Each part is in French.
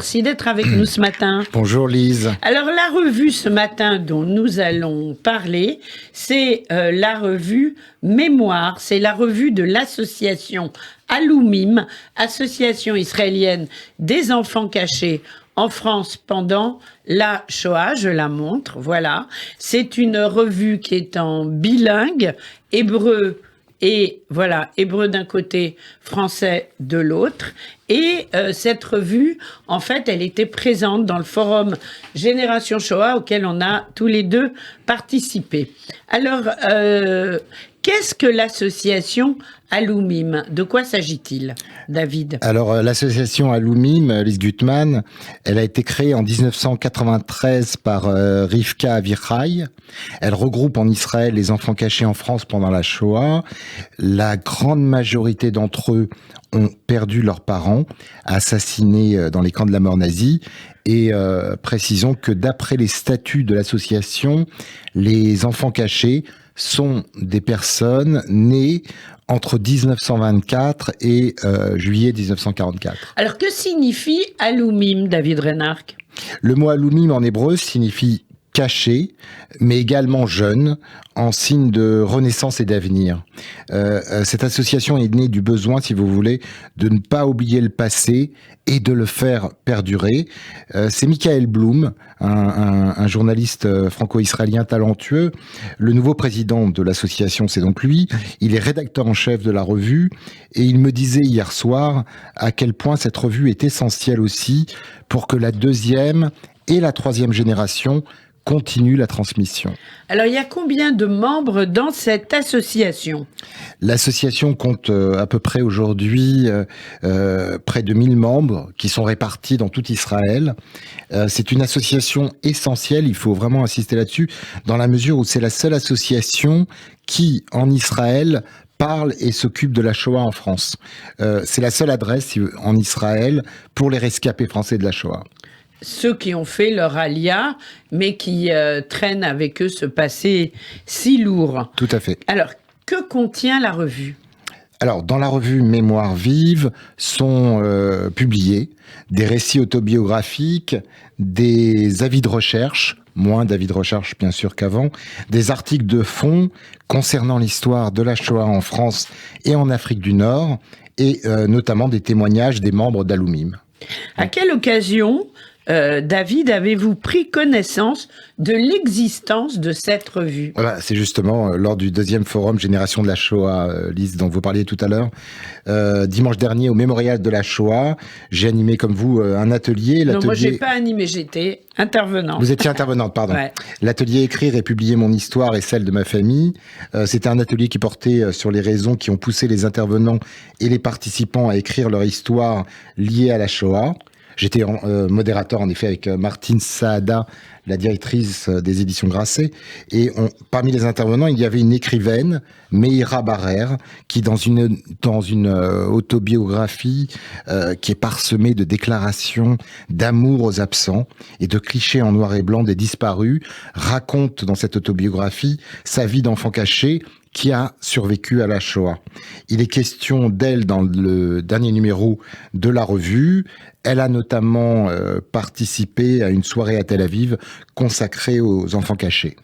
merci d'être avec nous ce matin. Bonjour Lise. Alors la revue ce matin dont nous allons parler, c'est la revue Mémoire, c'est la revue de l'association Aloumim, association israélienne des enfants cachés en France pendant la Shoah, je la montre, voilà. C'est une revue qui est en bilingue, hébreu et voilà, hébreu d'un côté, français de l'autre. Et cette revue, en fait, elle était présente dans le forum Génération Shoah auquel on a tous les deux participé. Alors, qu'est-ce que l'association Aloumim? De quoi s'agit-il, David? Alors, l'association Aloumim, Lise Gutmann, elle a été créée en 1993 par Rivka Avichai. Elle regroupe en Israël les enfants cachés en France pendant la Shoah. La grande majorité d'entre eux ont perdu leurs parents, assassinés dans les camps de la mort nazie. Et précisons que d'après les statuts de l'association, les enfants cachés sont des personnes nées entre 1924 et juillet 1944. Alors, que signifie Aloumim, David Reinhardt? Le mot Aloumim en hébreu signifie caché, mais également jeune, en signe de renaissance et d'avenir. Cette association est née du besoin, si vous voulez, de ne pas oublier le passé et de le faire perdurer. C'est Michael Blum, un journaliste franco-israélien talentueux. Le nouveau président de l'association, c'est donc lui. Il est rédacteur en chef de la revue et il me disait hier soir à quel point cette revue est essentielle aussi pour que la deuxième et la troisième génération continue la transmission. Alors, il y a combien de membres dans cette association? L'association compte à peu près aujourd'hui près de 1000 membres qui sont répartis dans tout Israël. C'est une association essentielle, il faut vraiment insister là-dessus, dans la mesure où c'est la seule association qui, en Israël, parle et s'occupe de la Shoah en France. C'est la seule adresse en Israël pour les rescapés français de la Shoah. Ceux qui ont fait leur alia, mais qui traînent avec eux ce passé si lourd. Tout à fait. Alors, que contient la revue? Alors, dans la revue Mémoire vive sont publiés des récits autobiographiques, des avis de recherche, moins d'avis de recherche bien sûr qu'avant, des articles de fond concernant l'histoire de la Shoah en France et en Afrique du Nord, et notamment des témoignages des membres d'Aloumim. À quelle occasion, David, avez-vous pris connaissance de l'existence de cette revue? Voilà, c'est justement lors du deuxième forum Génération de la Shoah, Lise, dont vous parliez tout à l'heure. Dimanche dernier, au mémorial de la Shoah, j'ai animé comme vous un atelier. Non, moi j'ai pas animé, j'étais intervenante. Vous étiez intervenante, pardon. Ouais. L'atelier Écrire et publier mon histoire et celle de ma famille. C'était un atelier qui portait sur les raisons qui ont poussé les intervenants et les participants à écrire leur histoire liée à la Shoah. J'étais modérateur, en effet, avec Martine Saada, la directrice des éditions Grasset. Et parmi les intervenants, il y avait une écrivaine, Meira Barer, qui, dans une autobiographie qui est parsemée de déclarations d'amour aux absents et de clichés en noir et blanc des disparus, raconte dans cette autobiographie sa vie d'enfant caché qui a survécu à la Shoah. Il est question d'elle dans le dernier numéro de la revue. Elle a notamment participé à une soirée à Tel Aviv consacrée aux enfants cachés.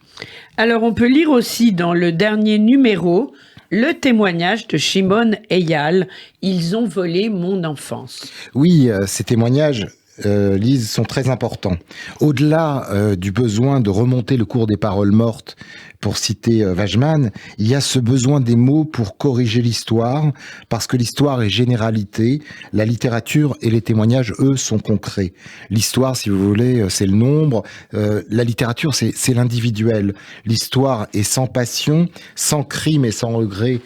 Alors, on peut lire aussi dans le dernier numéro le témoignage de Shimon Eyal. Ils ont volé mon enfance. Oui, ces témoignages, Lise, sont très importants. Au-delà du besoin de remonter le cours des paroles mortes, pour citer Wajman, il y a ce besoin des mots pour corriger l'histoire, parce que l'histoire est généralité, la littérature et les témoignages, eux, sont concrets. L'histoire, si vous voulez, c'est le nombre, la littérature, c'est l'individuel. L'histoire est sans passion, sans crime et sans regret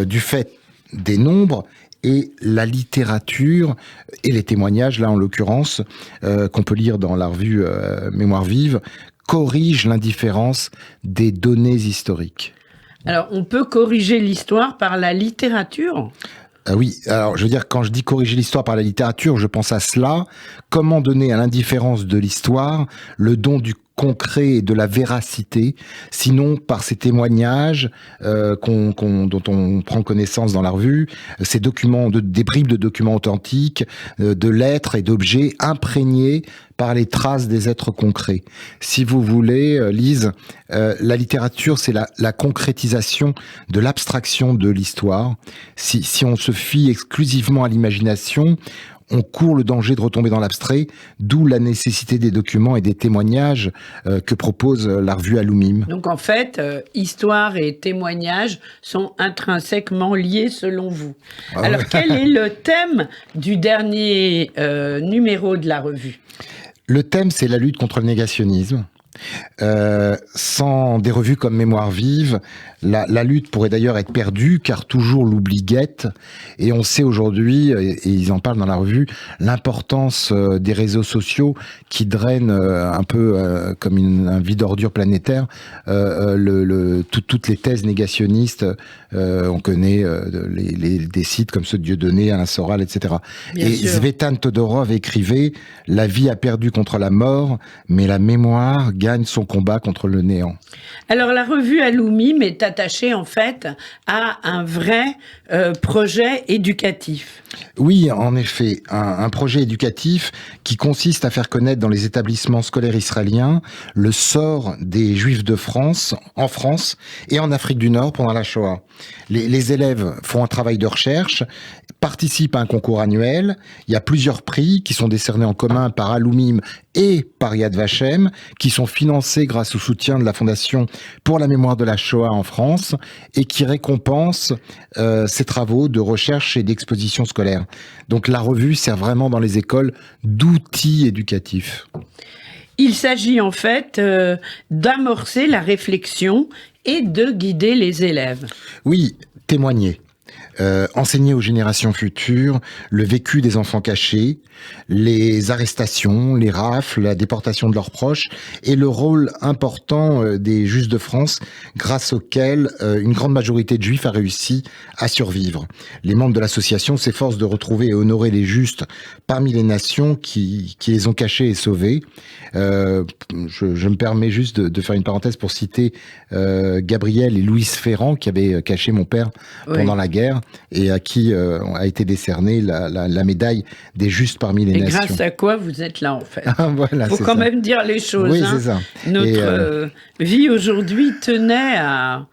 du fait des nombres, et la littérature et les témoignages, là en l'occurrence, qu'on peut lire dans la revue Mémoire vive, corrigent l'indifférence des données historiques. Alors, on peut corriger l'histoire par la littérature ? Oui, alors je veux dire, quand je dis corriger l'histoire par la littérature, je pense à cela. Comment donner à l'indifférence de l'histoire le don du concret et de la véracité, sinon par ces témoignages dont on prend connaissance dans la revue, ces documents, des bribes de documents authentiques, de lettres et d'objets imprégnés par les traces des êtres concrets. Si vous voulez, Lise, la littérature, c'est la concrétisation de l'abstraction de l'histoire. Si on se fie exclusivement à l'imagination, on court le danger de retomber dans l'abstrait, d'où la nécessité des documents et des témoignages que propose la revue Alumim. Donc en fait, histoire et témoignages sont intrinsèquement liés selon vous. Alors quel est le thème du dernier numéro de la revue ? Le thème, c'est la lutte contre le négationnisme. Sans des revues comme Mémoire vive, la lutte pourrait d'ailleurs être perdue, car toujours l'oubli guette. Et on sait aujourd'hui, et ils en parlent dans la revue, l'importance des réseaux sociaux qui drainent un peu comme un vide ordure planétaire toutes les thèses négationnistes. On connaît des sites comme ceux de Dieudonné, Alain Soral, etc. Bien sûr. Svetan Todorov écrivait « La vie a perdu contre la mort, mais la mémoire gagne son combat contre le néant ». Alors la revue Alumim est attachée en fait à un vrai projet éducatif. Oui, en effet, un projet éducatif qui consiste à faire connaître dans les établissements scolaires israéliens le sort des Juifs de France, en France et en Afrique du Nord pendant la Shoah. Les élèves font un travail de recherche, participent à un concours annuel. Il y a plusieurs prix qui sont décernés en commun par Alumim et par Yad Vashem, qui sont financés grâce au soutien de la Fondation pour la mémoire de la Shoah en France et qui récompensent ces travaux de recherche et d'exposition scolaire. Donc la revue sert vraiment dans les écoles d'outils éducatifs. Il s'agit en fait d'amorcer la réflexion et de guider les élèves. Oui, témoigner. Enseigner aux générations futures le vécu des enfants cachés, les arrestations, les rafles, la déportation de leurs proches et le rôle important des Juifs de France grâce auquel une grande majorité de Juifs a réussi à survivre. Les membres de l'association s'efforcent de retrouver et honorer les justes parmi les nations qui les ont cachés et sauvés. Je me permets juste de faire une parenthèse pour citer Gabriel et Louise Ferrand qui avaient caché mon père pendant la guerre et à qui a été décernée la médaille des justes parmi les nations. Et grâce à quoi vous êtes là en fait. Voilà, faut quand même dire les choses. Oui, hein. c'est ça. Notre vie aujourd'hui tenait à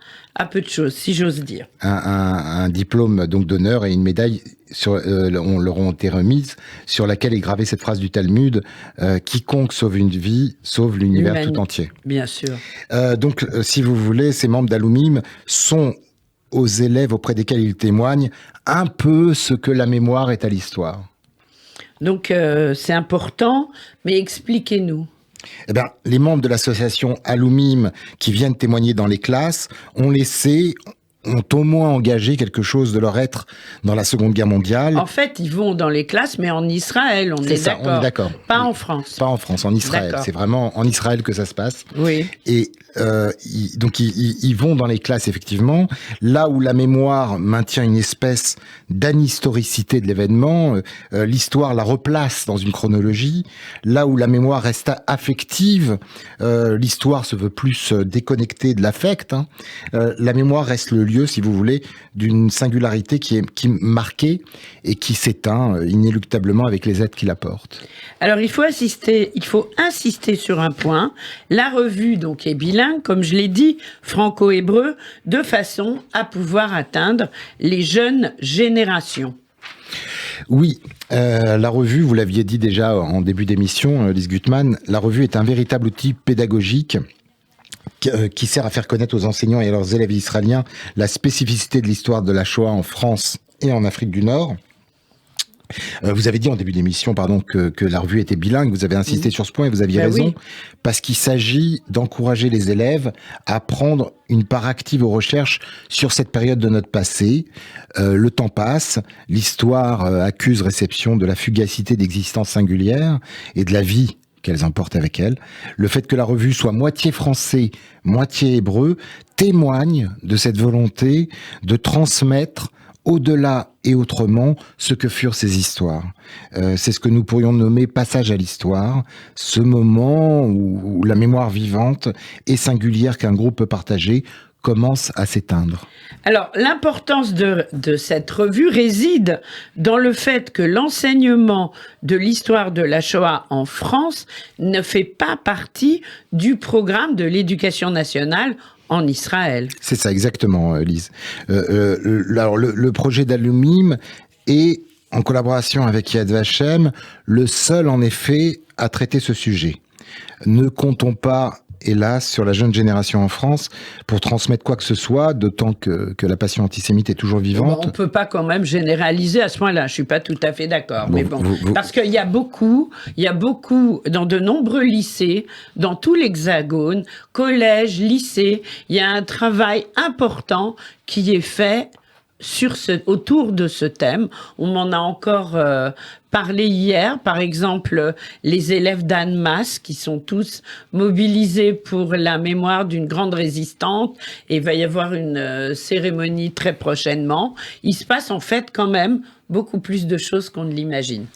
peu de choses, si j'ose dire. Un diplôme donc d'honneur et une médaille on leur ont été remises, sur laquelle est gravée cette phrase du Talmud quiconque sauve une vie sauve l'univers tout entier. Bien sûr. Donc, si vous voulez, ces membres d'Alumim sont aux élèves auprès desquels ils témoignent un peu ce que la mémoire est à l'histoire. Donc c'est important, mais expliquez-nous. Eh bien, les membres de l'association Alumim qui viennent témoigner dans les classes ont au moins engagé quelque chose de leur être dans la Seconde Guerre mondiale. En fait, ils vont dans les classes, mais en Israël, on est d'accord. Pas en France. Pas en France, en Israël. D'accord. C'est vraiment en Israël que ça se passe. Oui. Et donc ils vont dans les classes, effectivement, là où la mémoire maintient une espèce d'anhistoricité de l'événement, l'histoire la replace dans une chronologie, là où la mémoire reste affective, l'histoire se veut plus déconnectée de l'affect, hein. La mémoire reste le lieu, si vous voulez, d'une singularité qui marquée et qui s'éteint inéluctablement avec les êtres qui la portent. Alors il faut insister sur un point. La revue donc est bilingue, comme je l'ai dit, franco-hébreu, de façon à pouvoir atteindre les jeunes générations. Oui, la revue, vous l'aviez dit déjà en début d'émission, Lise Gutmann, la revue est un véritable outil pédagogique qui sert à faire connaître aux enseignants et à leurs élèves israéliens la spécificité de l'histoire de la Shoah en France et en Afrique du Nord. Vous avez dit en début d'émission, que la revue était bilingue. Vous avez insisté sur ce point et vous aviez raison, oui. Parce qu'il s'agit d'encourager les élèves à prendre une part active aux recherches sur cette période de notre passé. Le temps passe, l'histoire accuse réception de la fugacité d'existence singulière et de la vie qu'elles emportent avec elles. Le fait que la revue soit moitié français, moitié hébreu, témoigne de cette volonté de transmettre au-delà et autrement ce que furent ces histoires. C'est ce que nous pourrions nommer passage à l'histoire, ce moment où la mémoire vivante et singulière qu'un groupe peut partager commence à s'éteindre. Alors, l'importance de cette revue réside dans le fait que l'enseignement de l'histoire de la Shoah en France ne fait pas partie du programme de l'éducation nationale en Israël. C'est ça, exactement, Lise. Alors, le projet d'Alumim est, en collaboration avec Yad Vashem, le seul, en effet, à traiter ce sujet. Ne comptons pas, hélas, sur la jeune génération en France pour transmettre quoi que ce soit, d'autant que la passion antisémite est toujours vivante. On ne peut pas quand même généraliser à ce point-là, je ne suis pas tout à fait d'accord. Mais bon, parce qu'il y a beaucoup, dans de nombreux lycées, dans tout l'Hexagone, collèges, lycées, il y a un travail important qui est fait autour de ce thème. On m'en a encore parlé hier, par exemple, les élèves d'Annemasse qui sont tous mobilisés pour la mémoire d'une grande résistante, et il va y avoir une cérémonie très prochainement. Il se passe en fait quand même beaucoup plus de choses qu'on ne l'imagine.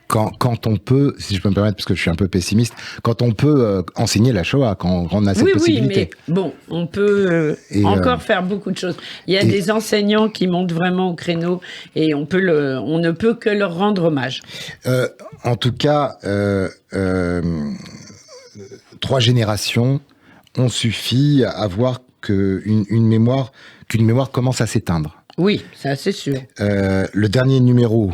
Quand on peut, si je peux me permettre, parce que je suis un peu pessimiste, quand on peut enseigner la Shoah, quand on a cette possibilité. Oui, mais bon, on peut encore faire beaucoup de choses. Il y a des enseignants qui montent vraiment au créneau et on ne peut que leur rendre hommage. En tout cas, 3 générations ont suffi à voir qu'une mémoire commence à s'éteindre. Oui, ça c'est sûr. Le dernier numéro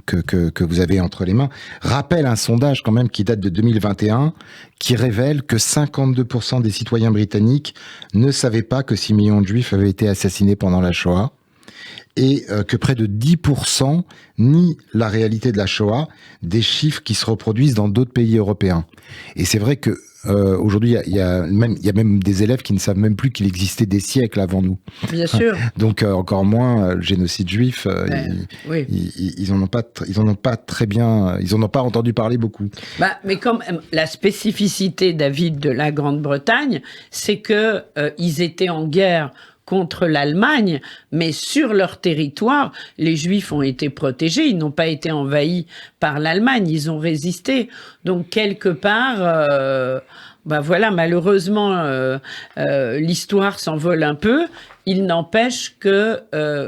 que vous avez entre les mains rappelle un sondage quand même qui date de 2021 qui révèle que 52% des citoyens britanniques ne savaient pas que 6 millions de juifs avaient été assassinés pendant la Shoah et que près de 10% nient la réalité de la Shoah, des chiffres qui se reproduisent dans d'autres pays européens. Et c'est vrai que aujourd'hui, il y a même des élèves qui ne savent même plus qu'il existait des siècles avant nous. Bien sûr. Donc encore moins le génocide juif. Oui. Ils en ont pas entendu parler beaucoup. Mais comme la spécificité, David, de la Grande-Bretagne, c'est que ils étaient en guerre contre l'Allemagne, mais sur leur territoire, les Juifs ont été protégés, ils n'ont pas été envahis par l'Allemagne, ils ont résisté. Donc quelque part, voilà, malheureusement, l'histoire s'envole un peu. Il n'empêche que,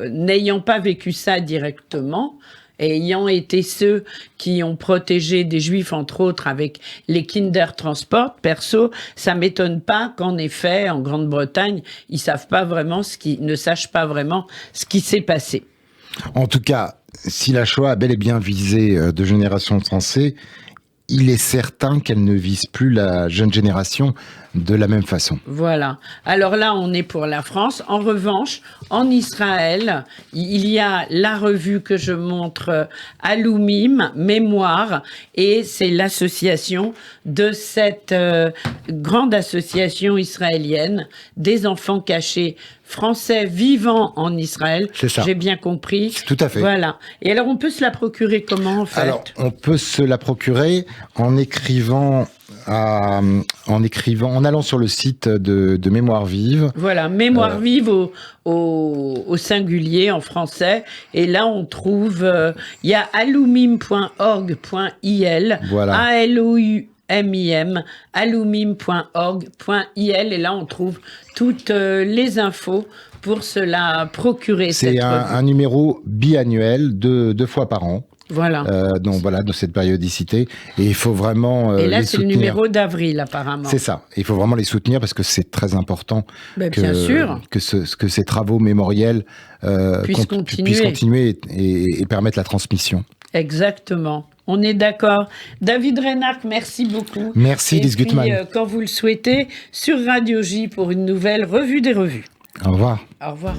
n'ayant pas vécu ça directement, et ayant été ceux qui ont protégé des Juifs, entre autres, avec les Kindertransport, perso, ça m'étonne pas qu'en effet, en Grande-Bretagne, ils ne sachent pas vraiment ce qui s'est passé. En tout cas, si la Shoah a bel et bien visé 2 générations de Français, il est certain qu'elle ne vise plus la jeune génération de la même façon. Voilà. Alors là, on est pour la France. En revanche, en Israël, il y a la revue que je montre, Alumim, Mémoire, et c'est l'association de cette grande association israélienne des enfants cachés français vivant en Israël. C'est ça. J'ai bien compris. Tout à fait. Voilà. Et alors, on peut se la procurer comment, en fait? Alors, on peut se la procurer en allant sur le site de Mémoire Vive. Voilà, Mémoire Vive au singulier en français. Et là, on trouve, il y a alumim.org.il, Voilà. ALOUMIM, alumim.org.il. Et là, on trouve toutes les infos pour se la procurer. C'est un numéro biannuel, 2 fois par an. Voilà. Donc voilà, de cette périodicité. Et il faut vraiment et là, les c'est soutenir. le numéro d'avril, apparemment. C'est ça. Il faut vraiment les soutenir parce que c'est très important bien sûr. que ces travaux mémoriels puissent continuer et permettre la transmission. Exactement. On est d'accord. David Reinhardt, merci beaucoup. Merci, Lise Gutmann. Et puis, quand vous le souhaitez, sur Radio J pour une nouvelle revue des revues. Au revoir. Au revoir.